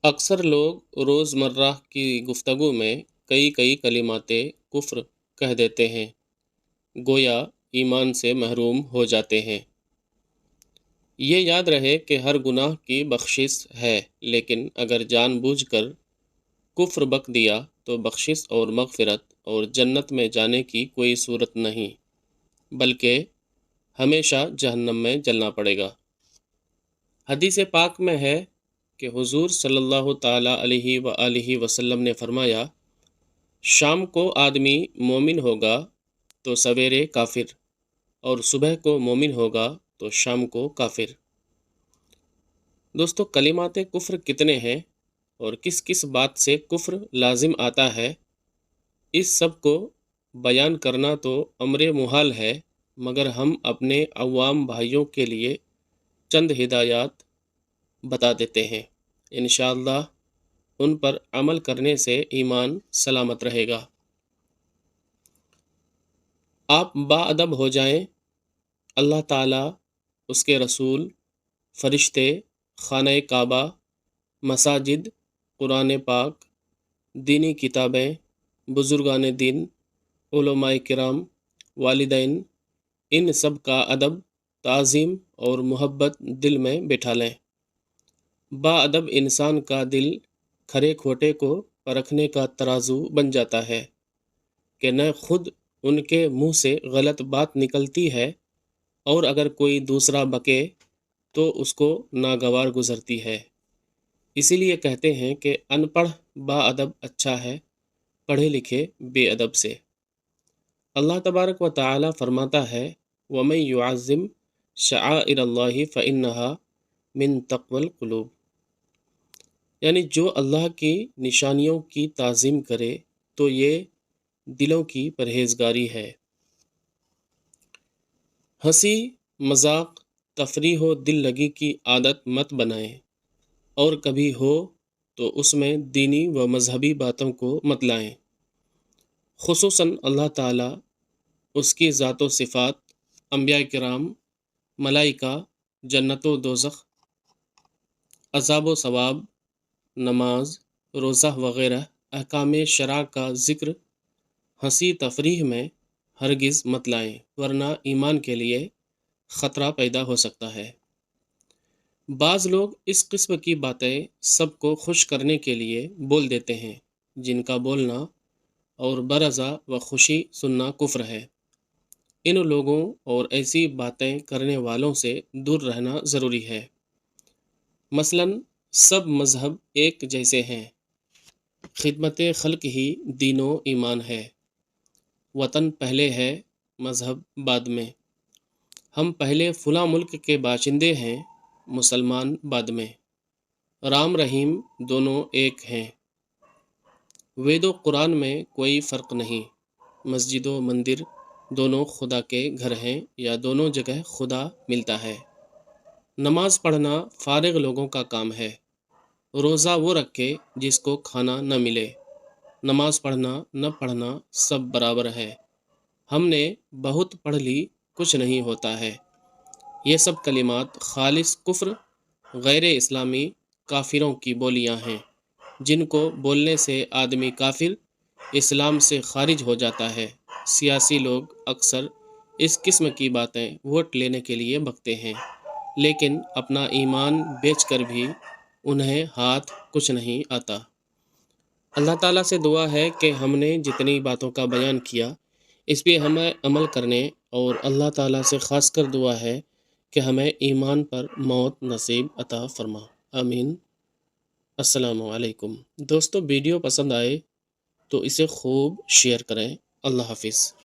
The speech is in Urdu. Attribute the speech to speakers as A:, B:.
A: اکثر لوگ روزمرہ کی گفتگو میں کئی کئی کلمات کفر کہہ دیتے ہیں، گویا ایمان سے محروم ہو جاتے ہیں۔ یہ یاد رہے کہ ہر گناہ کی بخشش ہے، لیکن اگر جان بوجھ کر کفر بک دیا تو بخشش اور مغفرت اور جنت میں جانے کی کوئی صورت نہیں، بلکہ ہمیشہ جہنم میں جلنا پڑے گا۔ حدیث پاک میں ہے کہ حضور صلی اللہ تعالیٰ علیہ وآلہ وسلم نے فرمایا، شام کو آدمی مومن ہوگا تو سویرے کافر، اور صبح کو مومن ہوگا تو شام کو کافر۔ دوستو، کلمات کفر کتنے ہیں اور کس کس بات سے کفر لازم آتا ہے، اس سب کو بیان کرنا تو امر محال ہے، مگر ہم اپنے عوام بھائیوں کے لیے چند ہدایات بتا دیتے ہیں۔ انشاءاللہ ان پر عمل کرنے سے ایمان سلامت رہے گا۔ آپ باادب ہو جائیں، اللہ تعالیٰ، اس کے رسول، فرشتے، خانہ کعبہ، مساجد، قرآن پاک، دینی کتابیں، بزرگان دین، علماء کرام، والدین، ان سب کا ادب، تعظیم اور محبت دل میں بٹھا لیں۔ باادب انسان کا دل کھرے کھوٹے کو پرکھنے کا ترازو بن جاتا ہے کہ نہ خود ان کے منہ سے غلط بات نکلتی ہے، اور اگر کوئی دوسرا بکے تو اس کو ناگوار گزرتی ہے۔ اسی لیے کہتے ہیں کہ ان پڑھ باادب اچھا ہے، پڑھے لکھے بے ادب سے۔ اللہ تبارک و تعالی فرماتا ہے، وَمَن يُعَظِّمْ شَعَائِرَ اللَّهِ فَإِنَّهَا مِن تَقْوَى الْقُلُوبِ، یعنی جو اللہ کی نشانیوں کی تعظیم کرے تو یہ دلوں کی پرہیزگاری ہے۔ ہنسی، مذاق، تفریح و دل لگی کی عادت مت بنائیں، اور کبھی ہو تو اس میں دینی و مذہبی باتوں کو مت لائیں، خصوصاً اللہ تعالیٰ، اس کی ذات و صفات، انبیاء کرام، ملائکہ، جنت و دوزخ، عذاب و ثواب، نماز، روزہ وغیرہ احکام شرع کا ذکر ہنسی تفریح میں ہرگز مت لائیں، ورنہ ایمان کے لیے خطرہ پیدا ہو سکتا ہے۔ بعض لوگ اس قسم کی باتیں سب کو خوش کرنے کے لیے بول دیتے ہیں، جن کا بولنا اور برضا و خوشی سننا کفر ہے۔ ان لوگوں اور ایسی باتیں کرنے والوں سے دور رہنا ضروری ہے۔ مثلاً سب مذہب ایک جیسے ہیں، خدمت خلق ہی دین و ایمان ہے، وطن پہلے ہے، مذہب بعد میں، ہم پہلے فلاں ملک کے باشندے ہیں، مسلمان بعد میں، رام رحیم دونوں ایک ہیں، وید و قرآن میں کوئی فرق نہیں، مسجد و مندر دونوں خدا کے گھر ہیں، یا دونوں جگہ خدا ملتا ہے، نماز پڑھنا فارغ لوگوں کا کام ہے، روزہ وہ رکھے جس کو کھانا نہ ملے، نماز پڑھنا نہ پڑھنا سب برابر ہے، ہم نے بہت پڑھ لی کچھ نہیں ہوتا ہے۔ یہ سب کلمات خالص کفر، غیر اسلامی کافروں کی بولیاں ہیں، جن کو بولنے سے آدمی کافر، اسلام سے خارج ہو جاتا ہے۔ سیاسی لوگ اکثر اس قسم کی باتیں ووٹ لینے کے لیے بکتے ہیں، لیکن اپنا ایمان بیچ کر بھی انہیں ہاتھ کچھ نہیں آتا۔ اللہ تعالیٰ سے دعا ہے کہ ہم نے جتنی باتوں کا بیان کیا اس پہ ہمیں عمل کرنے، اور اللہ تعالیٰ سے خاص کر دعا ہے کہ ہمیں ایمان پر موت نصیب عطا فرما، آمین۔ السلام علیکم۔ دوستو، ویڈیو پسند آئے تو اسے خوب شیئر کریں۔ اللہ حافظ۔